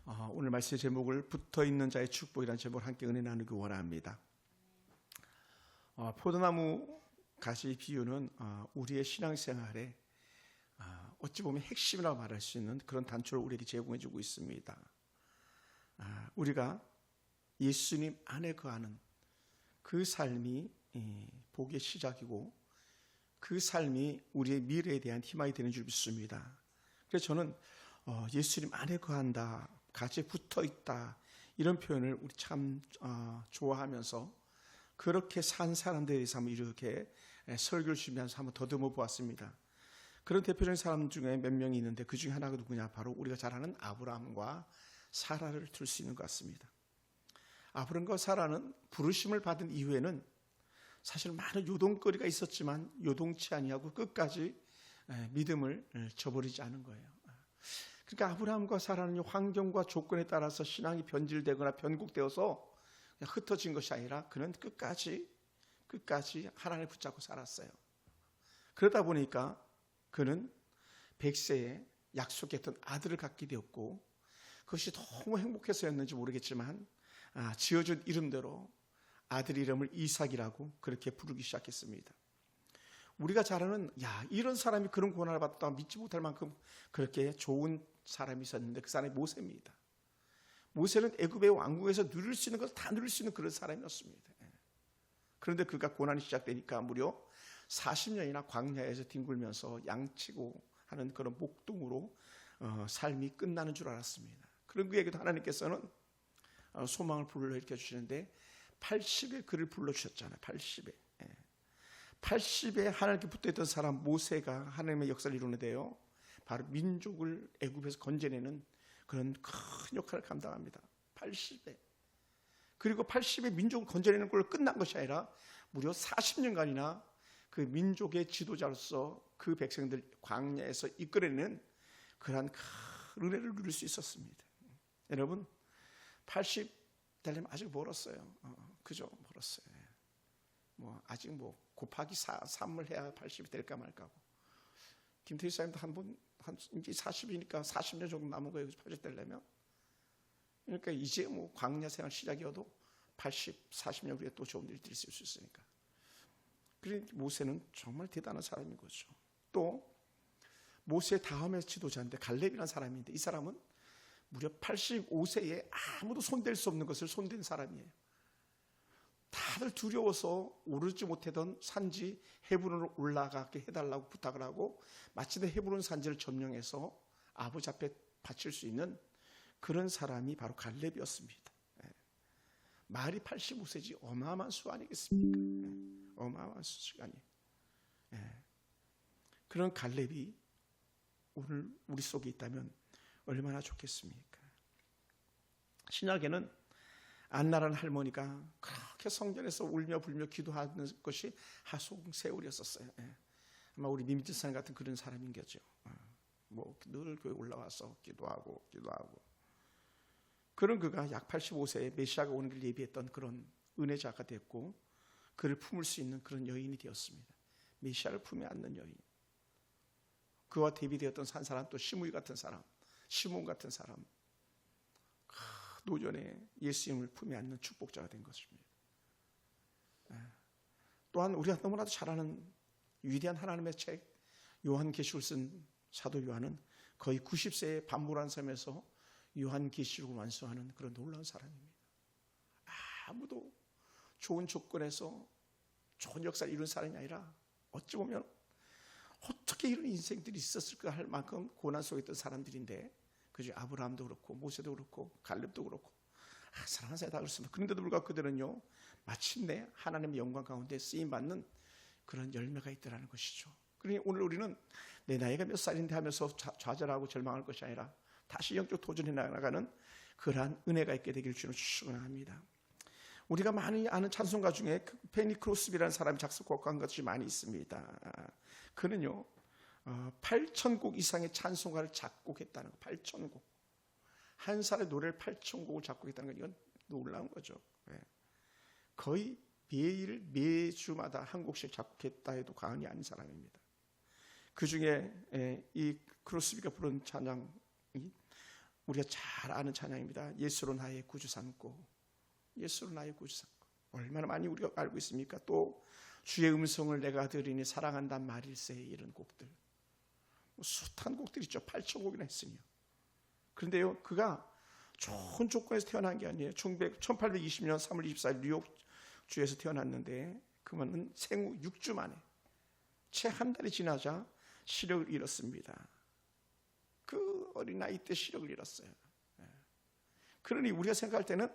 오늘 말씀의 제목을 붙어있는 자의 축복이라는 제목을 함께 은혜 나누기 원합니다. 포도나무 가지 비유는 우리의 신앙생활에 어찌 보면 핵심이라고 말할 수 있는 그런 단초를 우리에게 제공해 주고 있습니다. 우리가 예수님 안에 거하는 그 삶이 복의 시작이고 그 삶이 우리의 미래에 대한 희망이 되는 줄 믿습니다. 그래서 저는 예수님 안에 거한다, 가지에 붙어있다, 이런 표현을 우리 참 좋아하면서 그렇게 산 사람들에 대해서 한번 이렇게 설교를 준비하면서 한번 더듬어 보았습니다. 그런 대표적인 사람 중에 몇 명이 있는데 그 중에 하나가 누구냐? 바로 우리가 잘 아는 아브라함과 사라를 들 수 있는 것 같습니다. 아브라함과 사라는 부르심을 받은 이후에는 사실 많은 요동거리가 있었지만 요동치 아니하고 끝까지 믿음을 저버리지 않은 거예요. 그러니까 아브라함과 사라는 환경과 조건에 따라서 신앙이 변질되거나 변곡되어서 그냥 흩어진 것이 아니라 그는 끝까지 하나님을 붙잡고 살았어요. 그러다 보니까 그는 100세에 약속했던 아들을 갖게 되었고, 그것이 너무 행복해서였는지 모르겠지만 지어준 이름대로 아들 이름을 이삭이라고 그렇게 부르기 시작했습니다. 우리가 잘 아는 이런 사람이 그런 고난을 받았다 믿지 못할 만큼 그렇게 좋은 사람이 있었는데 그 사람이 모세입니다. 모세는 애굽의 왕국에서 누릴 수 있는 것을 다 누릴 수 있는 그런 사람이었습니다. 그런데 그가 고난이 시작되니까 무려 40년이나 광야에서 뒹굴면서 양치고 하는 그런 목동으로 삶이 끝나는 줄 알았습니다. 그런 그에게도 하나님께서는 소망을 불러일으켜 주시는데 80에 그를 불러주셨잖아요. 80에 하나님께 붙어있던 사람 모세가 하나님의 역사를 이루는데요, 바로 민족을 애굽에서 건져내는 그런 큰 역할을 감당합니다. 80에. 그리고 80에 민족을 건져내는 걸로 끝난 것이 아니라 무려 40년간이나 그 민족의 지도자로서 그 백성들 광야에서 이끌어내는 그러한 큰 은혜를 누릴 수 있었습니다. 여러분, 80 되려면 아직 멀었어요. 그죠? 멀었어요. 아직 곱하기 3을 해야 80이 될까 말까고. 김태희 사님도 이제 40이니까 40년 정도 남은 거예요. 80 되려면. 그러니까 이제 광야 생활 시작이어도 40년 후에 또 좋은 일이 있을 수 있으니까. 그러니까 모세는 정말 대단한 사람인 거죠. 또 모세 다음의 지도자인데 갈렙이라는 사람인데 이 사람은 무려 85세에 아무도 손댈 수 없는 것을 손댄 사람이에요. 다들 두려워서 오르지 못하던 산지 헤브론으로 올라가게 해달라고 부탁을 하고 마침내 헤브론 산지를 점령해서 아버지 앞에 바칠 수 있는 그런 사람이 바로 갈렙이었습니다. 말이 85세지 어마어마한 수 아니겠습니까? 어마어마한 수가 아니에요. 그런 갈렙이 오늘 우리 속에 있다면 얼마나 좋겠습니까? 신약에는 안나라는 할머니가 그렇게 성전에서 울며 불며 기도하는 것이 하송세월이었었어요. 아마 우리 미미트산 같은 그런 사람인 거죠. 늘 교회 올라와서 기도하고 그런 그가 약 85세에 메시아가 오는 길 예비했던 그런 은혜자가 됐고 그를 품을 수 있는 그런 여인이 되었습니다. 메시아를 품에 안는 여인. 그와 대비되었던 한 사람, 또 시므이 같은 사람, 시몬 같은 사람, 노전에 예수님을 품에 안는 축복자가 된 것입니다. 또한 우리가 너무나도 잘 아는 위대한 하나님의 책 요한계시록을 쓴 사도 요한은 거의 90세에 반모란 섬에서 요한계시록을 완수하는 그런 놀라운 사람입니다. 아무도 좋은 조건에서 좋은 역사를 이룬 사람이 아니라 어찌 보면 어떻게 이런 인생들이 있었을까 할 만큼 고난 속에 있던 사람들인데, 그죠? 아브라함도 그렇고 모세도 그렇고 갈렙도 그렇고 사랑하는 사람이 다 그렇습니다. 그런데도 불구하고 그들은요 마침내 하나님의 영광 가운데 쓰임받는 그런 열매가 있다는 것이죠. 그러니 오늘 우리는 내 나이가 몇 살인데 하면서 좌절하고 절망할 것이 아니라 다시 영적 도전해 나가는 그러한 은혜가 있게 되기를 주는 축원합니다. 우리가 많이 아는 찬송가 중에 페니 크로스비라는 사람이 작곡한 것이 많이 있습니다. 그는요 8,000곡 이상의 찬송가를 작곡했다는 거. 8,000곡. 한 사람의 노래를 8,000곡을 작곡했다는 건 이건 놀라운 거죠. 거의 매주마다 한 곡씩 작곡했다 해도 과언이 아닌 사람입니다. 그 중에 이 크로스비가 부른 찬양이 우리가 잘 아는 찬양입니다. 예수로 나의 구주 삼고, 예수로 나의 구주 삼고. 얼마나 많이 우리가 알고 있습니까? 또 주의 음성을 내가 들으니 사랑한단 말일세, 이런 곡들, 숱한 곡들이 있죠. 8,000곡이나 했으며. 그런데요, 그가 좋은 조건에서 태어난 게 아니에요. 1820년 3월 24일 뉴욕주에서 태어났는데 그분은 생후 6주 만에 채 한 달이 지나자 시력을 잃었습니다. 그 어린 나이 때 시력을 잃었어요. 그러니 우리가 생각할 때는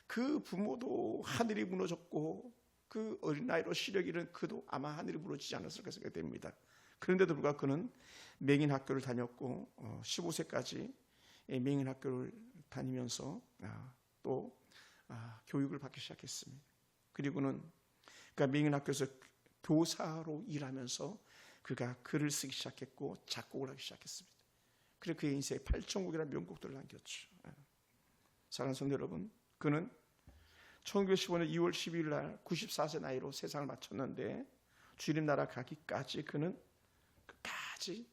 그 부모도 하늘이 무너졌고 그 어린 나이로 시력 잃은 그도 아마 하늘이 무너지지 않았을까 생각됩니다. 그런데도 불구하고 그는 맹인 학교를 다녔고 15세까지 맹인 학교를 다니면서 또 교육을 받기 시작했습니다. 그리고는 그가 맹인 학교에서 교사로 일하면서 그가 글을 쓰기 시작했고 작곡을 하기 시작했습니다. 그래서 그의 인생에 8,000곡이라는 명곡들을 남겼죠. 사랑하는 성도 여러분, 그는 1915년 2월 12일 날 94세 나이로 세상을 마쳤는데 주님 나라 가기까지 그는 끝까지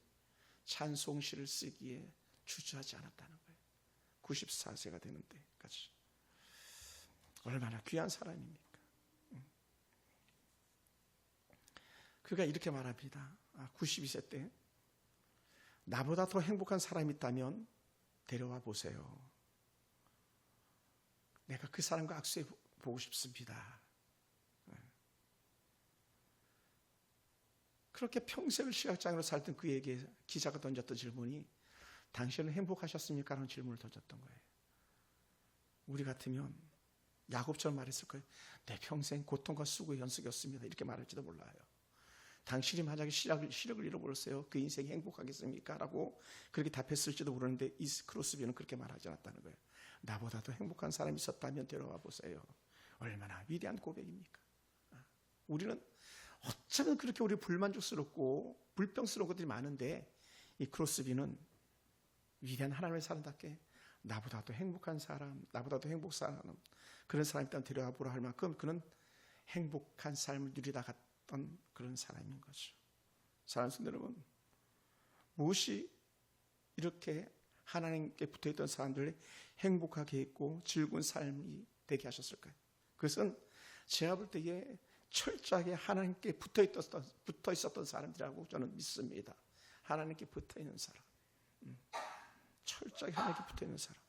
찬송시를 쓰기에 주저하지 않았다는 거예요. 94세가 되는 때까지. 얼마나 귀한 사람입니까? 그가 이렇게 말합니다. 92세 때 나보다 더 행복한 사람이 있다면 데려와 보세요. 내가 그 사람과 악수해 보고 싶습니다. 그렇게 평생을 시각장애로 살던 그에게 기자가 던졌던 질문이 당신은 행복하셨습니까? 라는 질문을 던졌던 거예요. 우리 같으면 야곱처럼 말했을 거예요. 내 평생 고통과 수고의 연속이었습니다. 이렇게 말할지도 몰라요. 당신이 만약에 시력을 잃어버렸어요. 그 인생이 행복하겠습니까? 라고 그렇게 답했을지도 모르는데 이 크로스비는 그렇게 말하지 않았다는 거예요. 나보다 더 행복한 사람이 있었다면 데려와 보세요. 얼마나 위대한 고백입니까? 우리는 어쩌면 그렇게 우리 불만족스럽고 불평스러운 것들이 많은데 이 크로스비는 위대한 하나님의 사람답게 나보다 더 행복한 사람, 나보다 더 행복한 사람, 그런 사람이 있다면 데려와 보라 할 만큼 그는 행복한 삶을 누리다 갔던 그런 사람인 거죠. 사랑하는 성도 여러분, 무엇이 이렇게 하나님께 붙어있던 사람들을 행복하게 했고 즐거운 삶이 되게 하셨을까요? 그것은 제가 볼 때에 철저하게 하나님께 붙어 있었던 사람들이라고 저는 믿습니다. 하나님께 붙어 있는 사람, 철저하게 하나님께 붙어 있는 사람.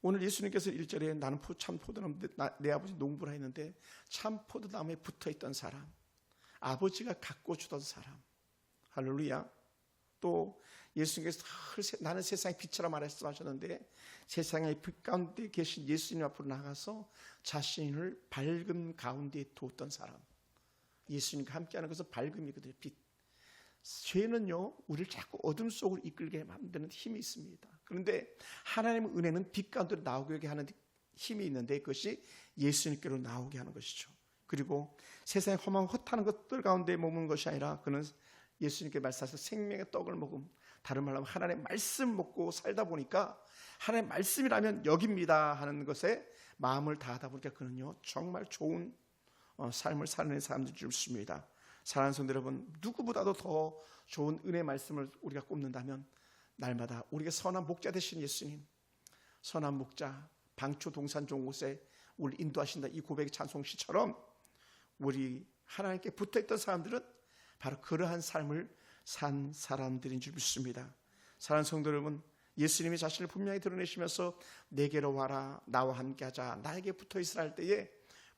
오늘 예수님께서 1절에 나는 참 포도나무, 내 아버지 농부라 했는데 참 포도나무에 붙어 있던 사람, 아버지가 갖고 주던 사람. 할렐루야. 또 예수님께서 나는 세상의 빛이라 말씀하셨는데 세상의 빛 가운데 계신 예수님 앞으로 나가서 자신을 밝음 가운데 두었던 사람. 예수님과 함께하는 것은 밝음이거든요. 빛. 죄는요 우리를 자꾸 어둠 속으로 이끌게 만드는 힘이 있습니다. 그런데 하나님의 은혜는 빛 가운데로 나오게 하는 힘이 있는데 그것이 예수님께로 나오게 하는 것이죠. 그리고 세상의 험한 헛하는 것들 가운데 머무는 것이 아니라 그는 예수님께 말씀하셔서 생명의 떡을 먹음, 다른 말로 하면 하나님의 말씀 먹고 살다 보니까 하나님의 말씀이라면 여깁니다 하는 것에 마음을 다하다 보니까 그는요 정말 좋은 삶을 사는 사람들이 줄습니다. 사랑하는 성도 여러분, 누구보다도 더 좋은 은혜의 말씀을 우리가 꼽는다면 날마다 우리가 선한 목자 되신 예수님, 선한 목자, 방초 동산 좋은 곳에 우리 인도하신다 이 고백의 찬송시처럼 우리 하나님께 붙어있던 사람들은 바로 그러한 삶을 산 사람들인 줄 믿습니다. 사랑하는 성도 여러분, 예수님이 자신을 분명히 드러내시면서 내게로 와라, 나와 함께하자, 나에게 붙어있으라 할 때에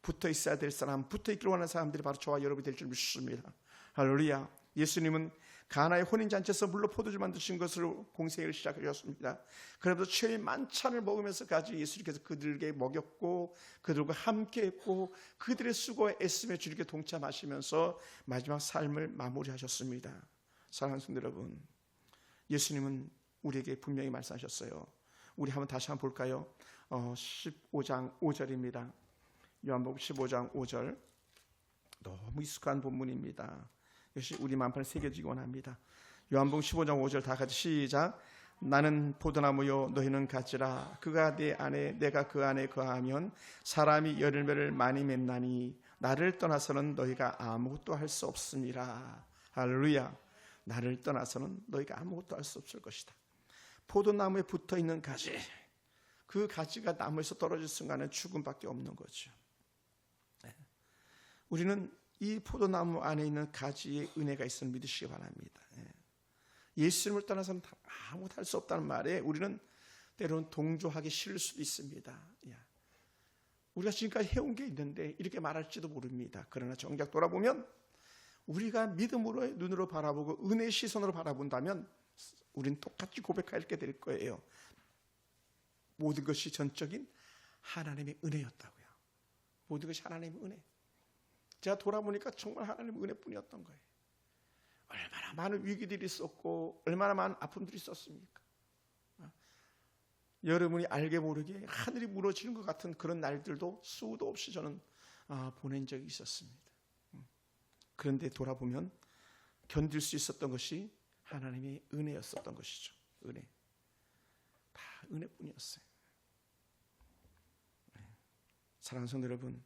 붙어있어야 될 사람, 붙어있기를 원하는 사람들이 바로 저와 여러분이 될 줄 믿습니다. 할렐루야. 예수님은 가나의 혼인잔치에서 물로 포도주 만드신 것으로 공생애를 시작하셨습니다. 그래도 최후의 만찬을 먹으면서까지 예수님께서 그들에게 먹였고 그들과 함께했고 그들의 수고에 애씀에 주님께 동참하시면서 마지막 삶을 마무리하셨습니다. 사랑하는 성도 여러분, 예수님은 우리에게 분명히 말씀하셨어요. 우리 한번 다시 한번 볼까요? 15장 5절입니다. 요한복음 15장 5절, 너무 익숙한 본문입니다. 역시 우리 만판에 새겨지기 원합니다. 요한복음 15장 5절 다 같이 시작. 나는 포도나무요 너희는 가지라. 그가 내 안에 내가 그 안에 거하면 사람이 열매를 많이 맺나니 나를 떠나서는 너희가 아무것도 할 수 없습니다. 할렐루야. 나를 떠나서는 너희가 아무것도 할 수 없을 것이다. 포도나무에 붙어 있는 가지, 그 가지가 나무에서 떨어질 순간은 죽음밖에 없는 거죠. 우리는 이 포도나무 안에 있는 가지의 은혜가 있음을 믿으시기 바랍니다. 예수님을 떠나서는 아무것도 할 수 없다는 말에 우리는 때로는 동조하기 싫을 수도 있습니다. 우리가 지금까지 해온 게 있는데 이렇게 말할지도 모릅니다. 그러나 정작 돌아보면 우리가 믿음으로의 눈으로 바라보고 은혜의 시선으로 바라본다면 우리는 똑같이 고백하게 될 거예요. 모든 것이 전적인 하나님의 은혜였다고요. 모든 것이 하나님의 은혜. 제가 돌아보니까 정말 하나님의 은혜뿐이었던 거예요. 얼마나 많은 위기들이 있었고 얼마나 많은 아픔들이 있었습니까? 여러분이 알게 모르게 하늘이 무너지는 것 같은 그런 날들도 수도 없이 저는 보낸 적이 있었습니다. 그런데 돌아보면 견딜 수 있었던 것이 하나님의 은혜였었던 것이죠. 은혜. 다 은혜뿐이었어요. 사랑하는 성도 여러분,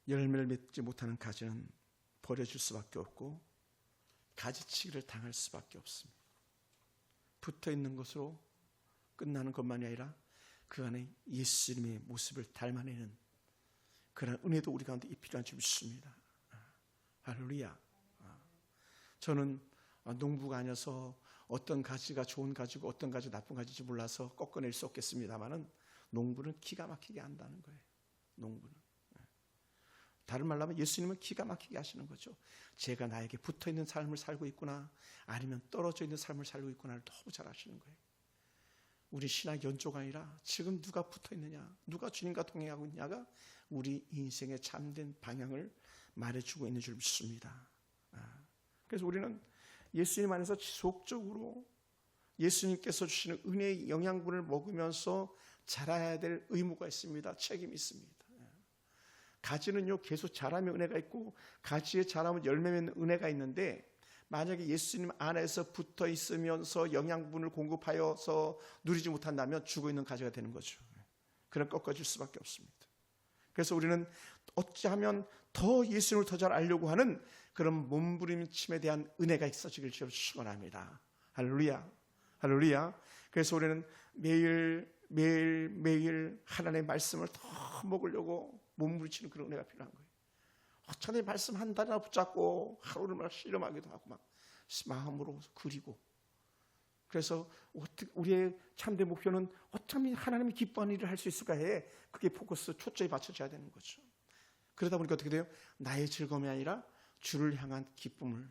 열매를 맺지 못하는 가지는 버려질 수밖에 없고 가지치기를 당할 수밖에 없습니다. 붙어있는 것으로 끝나는 것만이 아니라 그 안에 예수님의 모습을 닮아내는 그런 은혜도 우리 가운데 필요한 줄 믿습니다. 할렐루야. 저는 농부가 아니어서 어떤 가지가 좋은 가지고 어떤 가지가 나쁜 가지인지 몰라서 꺾어낼 수 없겠습니다만은 농부는 기가 막히게 한다는 거예요. 농부는. 다른 말로 하면 예수님은 기가 막히게 하시는 거죠. 제가 나에게 붙어있는 삶을 살고 있구나 아니면 떨어져 있는 삶을 살고 있구나를 너무 잘 아시는 거예요. 우리 신학 연조가 아니라 지금 누가 붙어있느냐, 누가 주님과 동행하고 있냐가 우리 인생의 참된 방향을 말해주고 있는 줄 믿습니다. 그래서 우리는 예수님 안에서 지속적으로 예수님께서 주시는 은혜의 영양분을 먹으면서 자라야 될 의무가 있습니다. 책임이 있습니다. 가지는요 계속 자라면 은혜가 있고 가지에 자라면 열매 맺는 은혜가 있는데 만약에 예수님 안에서 붙어 있으면서 영양분을 공급하여서 누리지 못한다면 죽어있는 가지가 되는 거죠. 그럼 꺾어질 수밖에 없습니다. 그래서 우리는 어찌하면 더 예수님을 더 잘 알려고 하는 그런 몸부림침에 대한 은혜가 있어지길 주로 축원합니다. 할렐루야. 할렐루야. 그래서 우리는 매일 하나님의 말씀을 더 먹으려고 몸부림치는 그런 은혜가 필요한 거예요. 어쩌면 말씀 한 달이나 붙잡고 하루를 막 실험하기도 하고 막 마음으로 그리고 그래서 우리의 참된 목표는 어쩌면 하나님이 기뻐하는 일을 할 수 있을까 해 그게 포커스 초점이 맞춰져야 되는 거죠. 그러다 보니까 어떻게 돼요? 나의 즐거움이 아니라 주를 향한 기쁨을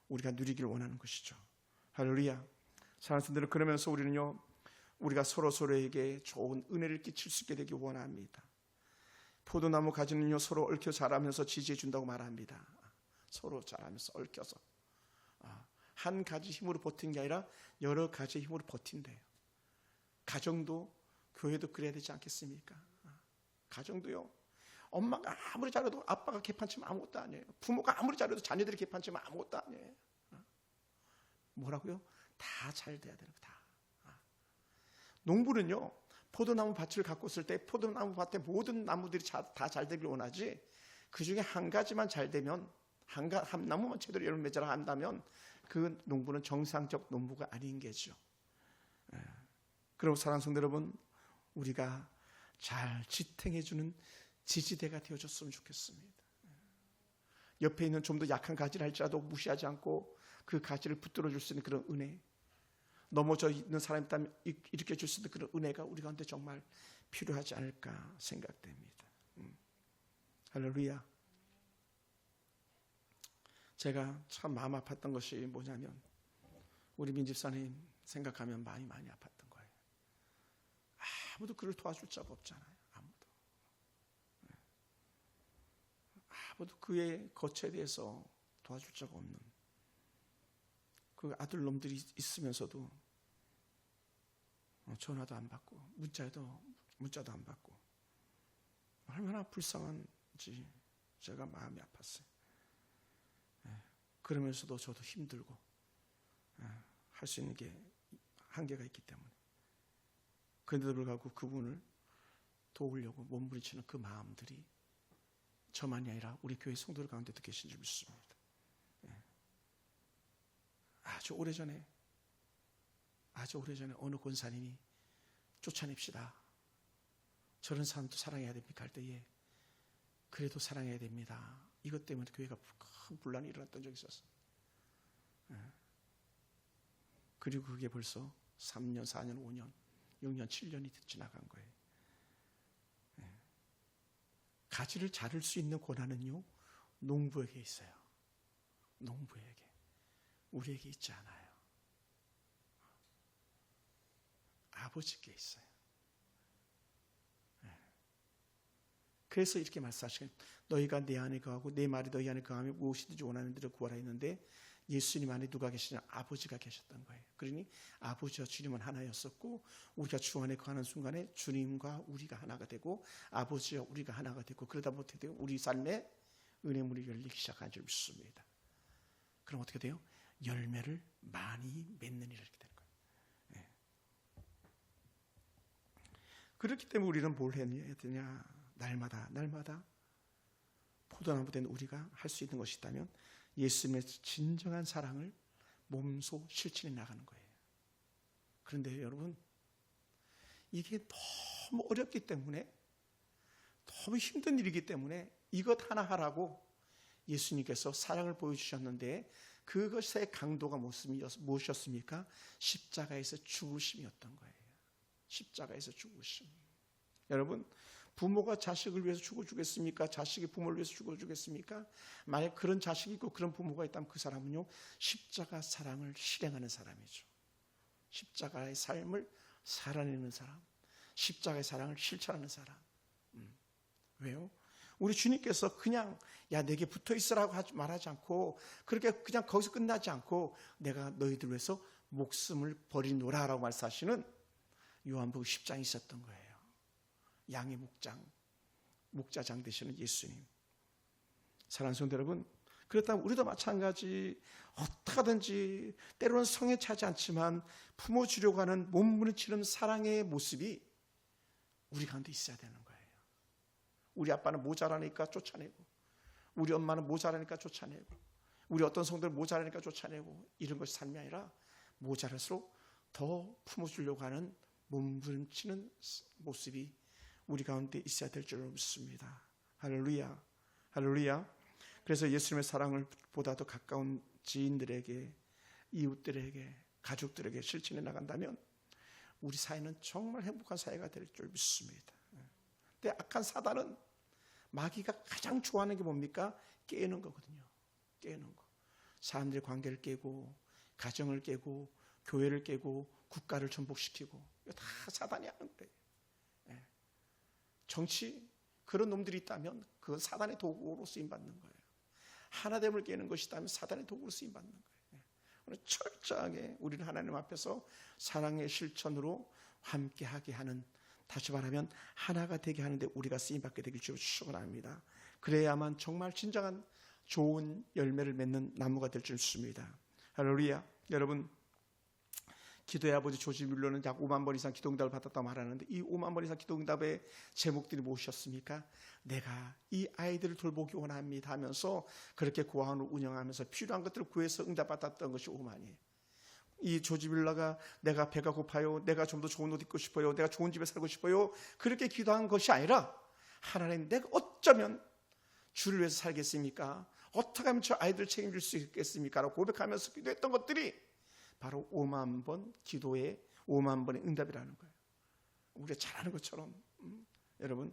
우리가 누리기를 원하는 것이죠. 할렐루야. 사랑하는 분들은 그러면서 우리는요 우리가 서로에게 좋은 은혜를 끼칠 수 있게 되기 원합니다. 포도나무 가지는요 서로 얽혀 자라면서 지지해 준다고 말합니다. 서로 자라면서 얽혀서 한 가지 힘으로 버틴 게 아니라 여러 가지 힘으로 버틴대요. 가정도 교회도 그래야 되지 않겠습니까? 가정도요 엄마가 아무리 잘해도 아빠가 개판치면 아무것도 아니에요. 부모가 아무리 잘해도 자녀들이 개판치면 아무것도 아니에요. 뭐라고요? 다 잘 돼야 되는 거다. 농부는요 포도나무 밭을 갖고 있을 때 포도나무 밭에 모든 나무들이 다 잘 되길 원하지 그 중에 한 가지만 잘 되면 한 나무만 제대로 열매 맺으라 한다면 그 농부는 정상적 농부가 아닌 게죠. 그리고 사랑하는 성도 여러분 우리가 잘 지탱해주는 지지대가 되어줬으면 좋겠습니다. 옆에 있는 좀 더 약한 가지를 할지라도 무시하지 않고 그 가지를 붙들어 줄 수 있는 그런 은혜 넘어져 있는 사람이 있다면 일으켜 줄 수 있는 그런 은혜가 우리 가운데 정말 필요하지 않을까 생각됩니다. 할렐루야. 제가 참 마음 아팠던 것이 뭐냐면 우리 민집사님 생각하면 마음이 많이 아팠던 거예요. 아무도 그를 도와줄 자가 없잖아요. 아무도 그의 거처에 대해서 도와줄 자가 없는 그 아들 놈들이 있으면서도 전화도 안 받고 문자도 안 받고 얼마나 불쌍한지 제가 마음이 아팠어요. 그러면서도 저도 힘들고 할 수 있는 게 한계가 있기 때문에 그런데도 불구하고 그분을 도우려고 몸부림치는 그 마음들이 저만이 아니라 우리 교회 성도들 가운데도 계신 줄 믿습니다. 아주 오래전에 아주 오래전에 어느 권사님이 쫓아냅시다, 저런 사람도 사랑해야 됩니까 할 때에 그래도 사랑해야 됩니다. 이것 때문에 교회가 큰 분란이 일어났던 적이 있었어요. 그리고 그게 벌써 3년, 4년, 5년, 6년, 7년이 지나간 거예요. 가지를 자를 수 있는 권한은요, 농부에게 있어요. 농부에게. 우리에게 있지 않아요. 아버지께 있어요. 그래서 이렇게 말씀하시는, 너희가 내 안에 거하고 내 말이 너희 안에 거하며 무엇이든지 원하는 대로 구하라 했는데, 예수님 안에 누가 계시냐? 아버지가 계셨던 거예요. 그러니 아버지와 주님은 하나였었고, 우리가 주 안에 거하는 순간에 주님과 우리가 하나가 되고 아버지와 우리가 하나가 되고, 그러다 못해 우리 삶에 은혜문이 열리기 시작한 줄 믿습니다. 그럼 어떻게 돼요? 열매를 많이 맺는 일이 이렇게 되는 거예요. 네. 그렇기 때문에 우리는 뭘 해야 되냐? 날마다 포도나무 된 우리가 할 수 있는 것이 있다면 예수님의 진정한 사랑을 몸소 실천해 나가는 거예요. 그런데 여러분, 이게 너무 어렵기 때문에, 너무 힘든 일이기 때문에 이것 하나 하라고 예수님께서 사랑을 보여주셨는데, 그것의 강도가 무엇이었습니까? 십자가에서 죽으심이었던 거예요. 십자가에서 죽으심. 여러분, 부모가 자식을 위해서 죽어주겠습니까? 자식이 부모를 위해서 죽어주겠습니까? 만약 그런 자식이 있고 그런 부모가 있다면 그 사람은요, 십자가 사랑을 실행하는 사람이죠. 십자가의 삶을 살아내는 사람, 십자가의 사랑을 실천하는 사람. 왜요? 우리 주님께서 그냥 야 내게 붙어 있으라고 말하지 않고, 그렇게 그냥 거기서 끝나지 않고 내가 너희들 위해서 목숨을 버리노라라고 말씀하시는 요한복음 10장이 있었던 거예요. 양의 목자장 되시는 예수님. 사랑하는 성도 여러분, 그렇다면 우리도 마찬가지 어떻게든지 때로는 성에 차지 않지만 품어주려고 하는 몸부림치는 사랑의 모습이 우리 가운데 있어야 되는 거예요. 우리 아빠는 모자라니까 쫓아내고, 우리 엄마는 모자라니까 쫓아내고, 우리 어떤 성도는 모자라니까 쫓아내고, 이런 것이 삶이 아니라 모자랄수록 더 품어주려고 하는 몸부림치는 모습이 우리 가운데 있어야 될 줄 믿습니다. 할렐루야, 할렐루야. 그래서 예수님의 사랑을 보다 더 가까운 지인들에게, 이웃들에게, 가족들에게 실천해 나간다면 우리 사회는 정말 행복한 사회가 될 줄 믿습니다. 근데 악한 사단은, 마귀가 가장 좋아하는 게 뭡니까? 깨는 거거든요. 깨는 거. 사람들의 관계를 깨고, 가정을 깨고, 교회를 깨고, 국가를 전복시키고, 이거 다 사단이 하는 거예요. 정치, 그런 놈들이 있다면 그건 사단의 도구로 쓰임받는 거예요. 하나됨을 깨는 것이 있다면 사단의 도구로 쓰임받는 거예요. 오늘 철저하게 우리는 하나님 앞에서 사랑의 실천으로 함께하게 하는, 다시 말하면 하나가 되게 하는데 우리가 쓰임받게 되길 주로 축원합니다. 그래야만 정말 진정한 좋은 열매를 맺는 나무가 될 줄 믿습니다. 할렐루야. 여러분, 기도의 아버지 조지 뮬러는 약 5만 번 이상 기도응답을 받았다고 말하는데, 이 5만 번 이상 기도응답의 제목들이 무엇이었습니까? 내가 이 아이들을 돌보기 원합니다 하면서 그렇게 고아원을 운영하면서 필요한 것들을 구해서 응답받았던 것이 5만이에요. 이 조지 뮬러가 내가 배가 고파요, 내가 좀 더 좋은 옷 입고 싶어요, 내가 좋은 집에 살고 싶어요, 그렇게 기도한 것이 아니라, 하나님 내가 어쩌면 주를 위해서 살겠습니까? 어떻게 하면 저 아이들 책임질 수 있겠습니까? 라고 고백하면서 기도했던 것들이 바로 5만 번 기도의 5만 번의 응답이라는 거예요. 우리가 잘 아는 것처럼 여러분,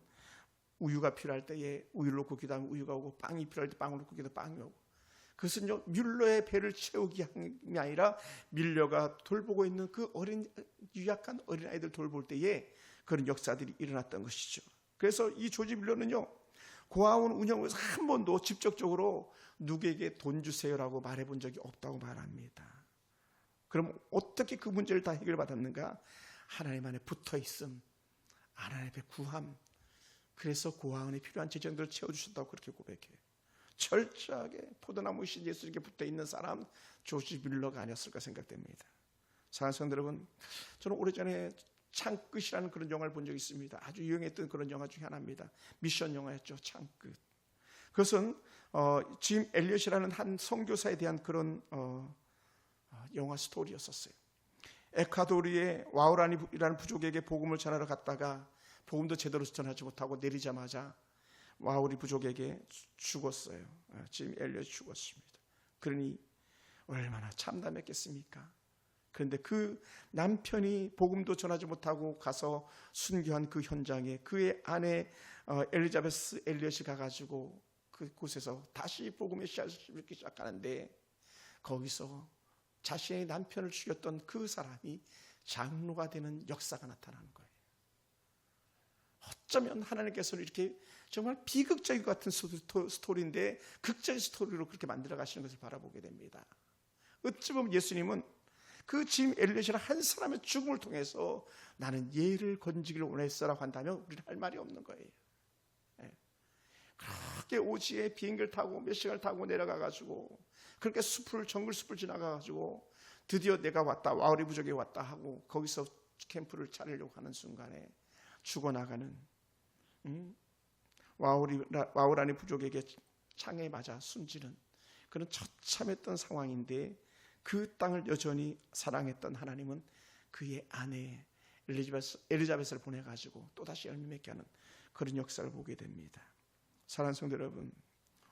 우유가 필요할 때에 우유를 놓고 기도하면 우유가 오고, 빵이 필요할 때 빵을 놓고 기도하면 빵이 오고, 그것은요 뮬러의 배를 채우기 함이 아니라 밀려가 돌보고 있는 그 유약한 어린아이들 돌볼 때에 그런 역사들이 일어났던 것이죠. 그래서 이 조지 뮬러는요, 고아원 운영에서 한 번도 직접적으로 누구에게 돈 주세요라고 말해본 적이 없다고 말합니다. 그럼 어떻게 그 문제를 다 해결받았는가? 하나님 안에 붙어있음, 하나님의 구함, 그래서 고아원에 필요한 재정들을 채워주셨다고 그렇게 고백해요. 철저하게 포도나무이신 예수님께 붙어있는 사람, 조지 뮬러가 아니었을까 생각됩니다. 사랑하는 성도 여러분, 저는 오래전에 창끝이라는 그런 영화를 본 적이 있습니다. 아주 유행했던 그런 영화 중에 하나입니다. 미션 영화였죠. 창끝. 그것은 짐 엘리엇이라는 한 선교사에 대한 그런 영화 스토리였었어요. 에콰도르의 와우라니라는 부족에게 복음을 전하러 갔다가 복음도 제대로 전하지 못하고 내리자마자 와우리 부족에게 죽었어요. 짐 엘리엇이 죽었습니다. 그러니 얼마나 참담했겠습니까? 그런데 그 남편이 복음도 전하지 못하고 가서 순교한 그 현장에 그의 아내 엘리자베스 엘리엇이 가가지고 그곳에서 다시 복음의 씨앗을 심기 시작하는데, 거기서 자신의 남편을 죽였던 그 사람이 장로가 되는 역사가 나타나는 거예요. 어쩌면 하나님께서는 이렇게 정말 비극적인 것 같은 스토리인데 극적인 스토리로 그렇게 만들어 가시는 것을 바라보게 됩니다. 어찌 보면 예수님은 그 짐 엘리엇이라는 한 사람의 죽음을 통해서 나는 얘를 건지기를 원했어라고 한다면 우리는 할 말이 없는 거예요. 그렇게 오지에 비행기를 타고 몇 시간을 타고 내려가가지고 그렇게 정글 숲을 지나가가지고 드디어 내가 왔다, 와우리 부족에 왔다 하고 거기서 캠프를 차리려고 하는 순간에 죽어나가는 와우라니 부족에게 창에 맞아 숨지는 그런 처참했던 상황인데, 그 땅을 여전히 사랑했던 하나님은 그의 아내 엘리자베스를 보내가지고 또다시 열매 맺게 하는 그런 역사를 보게 됩니다. 사랑하는 성도 여러분,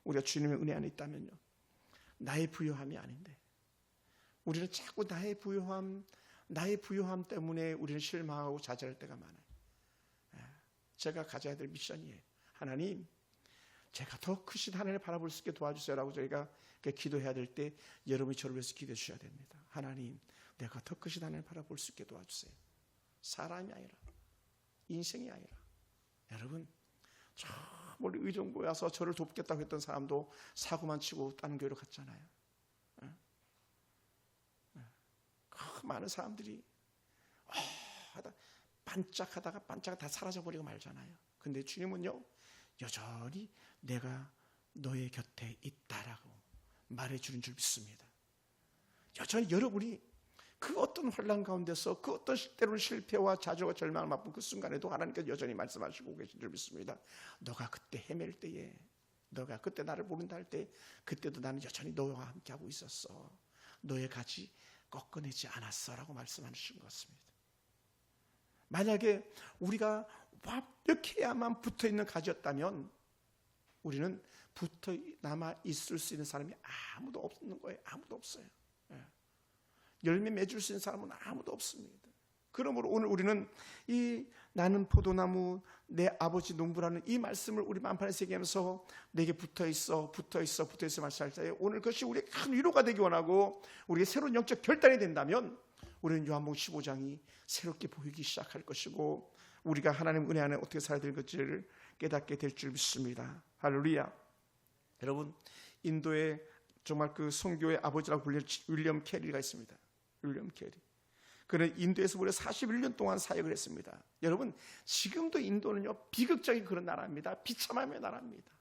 우리가 주님의 은혜 안에 있다면요, 나의 부요함이 아닌데 우리는 자꾸 나의 부요함 때문에 우리는 실망하고 좌절할 때가 많아요. 제가 가져야 될 미션이에요. 하나님, 제가 더 크신 하나님을 바라볼 수 있게 도와주세요라고 저희가 기도해야 될 때 여러분이 저를 위해서 기도해 주셔야 됩니다. 하나님, 내가 더 크신 하나님을 바라볼 수 있게 도와주세요. 사람이 아니라, 인생이 아니라. 여러분, 저 멀리 의정부에 와서 저를 돕겠다고 했던 사람도 사고만 치고 다른 교회로 갔잖아요. 그 많은 사람들이 반짝하다가 다 사라져버리고 말잖아요. 근데 주님은요, 여전히 내가 너의 곁에 있다라고 말해주는 줄 믿습니다. 여전히 여러분이 그 어떤 환난 가운데서 그 어떤 때로는 실패와 좌절과 절망을 맛본 그 순간에도 하나님께서 여전히 말씀하시고 계신 줄 믿습니다. 너가 그때 헤맬 때에, 너가 그때 나를 모른다 할 때, 그때도 나는 여전히 너와 함께하고 있었어. 너의 가지 꺾어내지 않았어라고 말씀하신 것입니다. 만약에 우리가 완벽해야만 붙어있는 가지였다면 우리는 붙어 남아 있을 수 있는 사람이 아무도 없는 거예요. 아무도 없어요. 열매 맺을 수 있는 사람은 아무도 없습니다. 그러므로 오늘 우리는 이 나는 포도나무 내 아버지 농부라는 이 말씀을 우리 만판에 새기면서 내게 붙어있어 말씀할 때 오늘 그것이 우리의 큰 위로가 되기 원하고 우리의 새로운 영적 결단이 된다면 우리는 요한복음 15장이 새롭게 보이기 시작할 것이고 우리가 하나님 은혜 안에 어떻게 살아야 될 것을 깨닫게 될 줄 믿습니다. 할렐루야. 여러분, 인도에 정말 그 선교의 아버지라고 불리는 윌리엄 캐리가 있습니다. 윌리엄 캐리. 그는 인도에서 무려 41년 동안 사역을 했습니다. 여러분, 지금도 인도는요 비극적인 그런 나라입니다. 비참함의 나라입니다.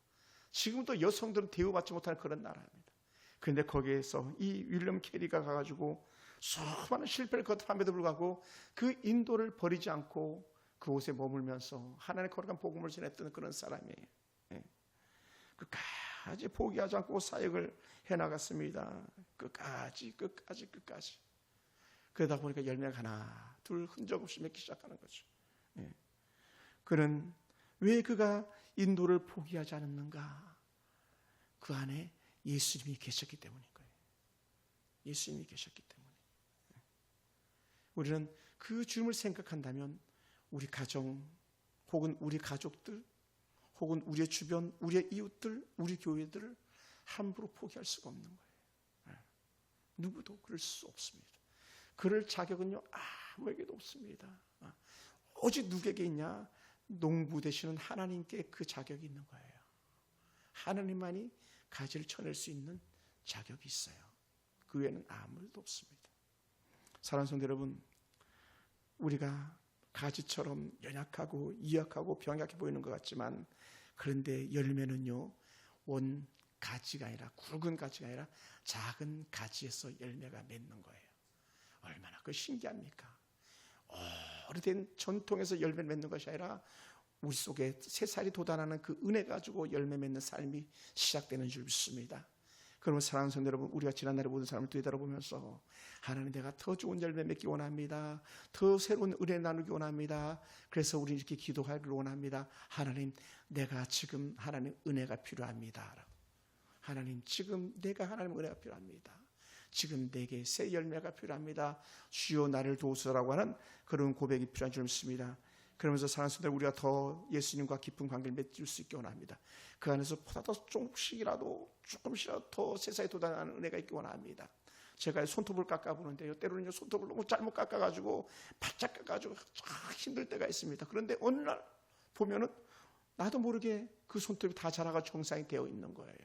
지금도 여성들은 대우받지 못하는 그런 나라입니다. 그런데 거기에서 이 윌리엄 캐리가 가가지고 수많은 실패를 거듭함에도 불구하고 그 인도를 버리지 않고 그곳에 머물면서 하나님의 거룩한 복음을 전했던 그런 사람이에요. 끝까지 포기하지 않고 사역을 해나갔습니다. 끝까지. 그러다 보니까 열매가 하나 둘 흔적 없이 맺기 시작하는 거죠. 그는 왜 그가 인도를 포기하지 않았는가? 그 안에 예수님이 계셨기 때문인 거예요. 예수님이 계셨기 때문에. 우리는 그 주님을 생각한다면 우리 가정 혹은 우리 가족들 혹은 우리의 주변, 우리의 이웃들, 우리 교회들을 함부로 포기할 수가 없는 거예요. 누구도 그럴 수 없습니다. 그럴 자격은요 아무에게도 없습니다. 오직 누구에게 있냐? 농부 되시는 하나님께 그 자격이 있는 거예요. 하나님만이 가지를 쳐낼 수 있는 자격이 있어요. 그 외에는 아무도 없습니다. 사랑하는 성도 여러분, 우리가 가지처럼 연약하고 이약하고 병약해 보이는 것 같지만 그런데 열매는요 원 가지가 아니라 굵은 가지가 아니라 작은 가지에서 열매가 맺는 거예요. 얼마나 그 신기합니까? 오래된 전통에서 열매 맺는 것이 아니라 우리 속에 새살이 돋아나는 그 은혜 가지고 열매 맺는 삶이 시작되는 줄 믿습니다. 그러면 사랑하는 성도 여러분, 우리가 지난날의 모든 삶을 되돌아보면서 하나님, 내가 더 좋은 열매 맺기 원합니다. 더 새로운 은혜 나누기 원합니다. 그래서 우리 이렇게 기도하기를 원합니다. 하나님, 내가 지금 하나님 은혜가 필요합니다. 하나님, 지금 내가 하나님 은혜가 필요합니다. 지금 내게 새 열매가 필요합니다. 주여 나를 도우소서라고 하는 그런 고백이 필요한 줄 믿습니다. 그러면서 사랑하는 성도 여러분, 우리가 더 예수님과 깊은 관계를 맺을 수 있기 원합니다. 그 안에서 보다 더 조금씩이라도 더 세상에 도달하는 은혜가 있기 원합니다. 제가 손톱을 깎아보는데요, 때로는 손톱을 너무 잘못 깎아가지고 바짝 깎아가지고 힘들 때가 있습니다. 그런데 어느 날 보면은 나도 모르게 그 손톱이 다 자라가 정상이 되어 있는 거예요.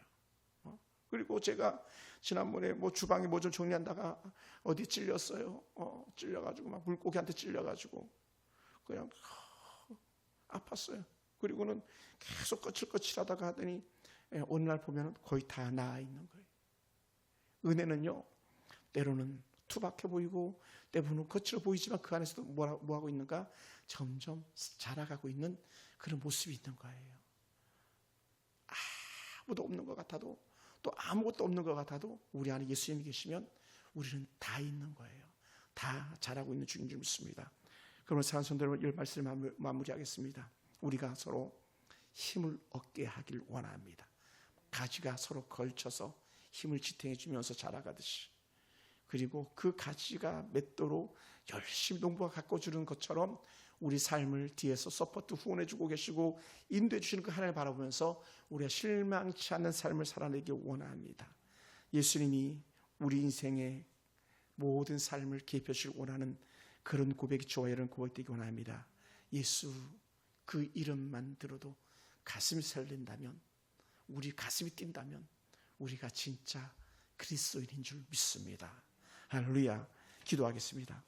그리고 제가 지난번에 주방에 뭐 좀 정리한다가 어디 찔렸어요. 찔려가지고 막 물고기한테 찔려가지고 그냥 아팠어요. 그리고는 계속 거칠거칠하다가 하더니 어느 날 보면 거의 다 나아 있는 거예요. 은혜는요, 때로는 투박해 보이고 때로는 거칠어 보이지만 그 안에서도 뭐 하고 있는가? 점점 자라가고 있는 그런 모습이 있는 거예요. 아무도 없는 것 같아도, 또 아무것도 없는 것 같아도 우리 안에 예수님이 계시면 우리는 다 있는 거예요. 다 자라고 있는 중인 줄 믿습니다. 그러면 사랑하는 성도 여러분, 이 말씀을 마무리하겠습니다. 우리가 서로 힘을 얻게 하길 원합니다. 가지가 서로 걸쳐서 힘을 지탱해 주면서 자라가듯이, 그리고 그 가지가 맺도록 열심히 농부가 가꿔주는 것처럼 우리 삶을 뒤에서 서포트 후원해 주고 계시고 인도해 주시는 그 하나님을 바라보면서 우리가 실망치 않는 삶을 살아내기 원합니다. 예수님이 우리 인생의 모든 삶을 개입해 주시길 원하는 그런 고백이 저와 여러분 고백되기 원합니다. 예수 그 이름만 들어도 가슴이 설렌다면, 우리 가슴이 뛴다면 우리가 진짜 그리스도인인 줄 믿습니다. 할렐루야. 기도하겠습니다.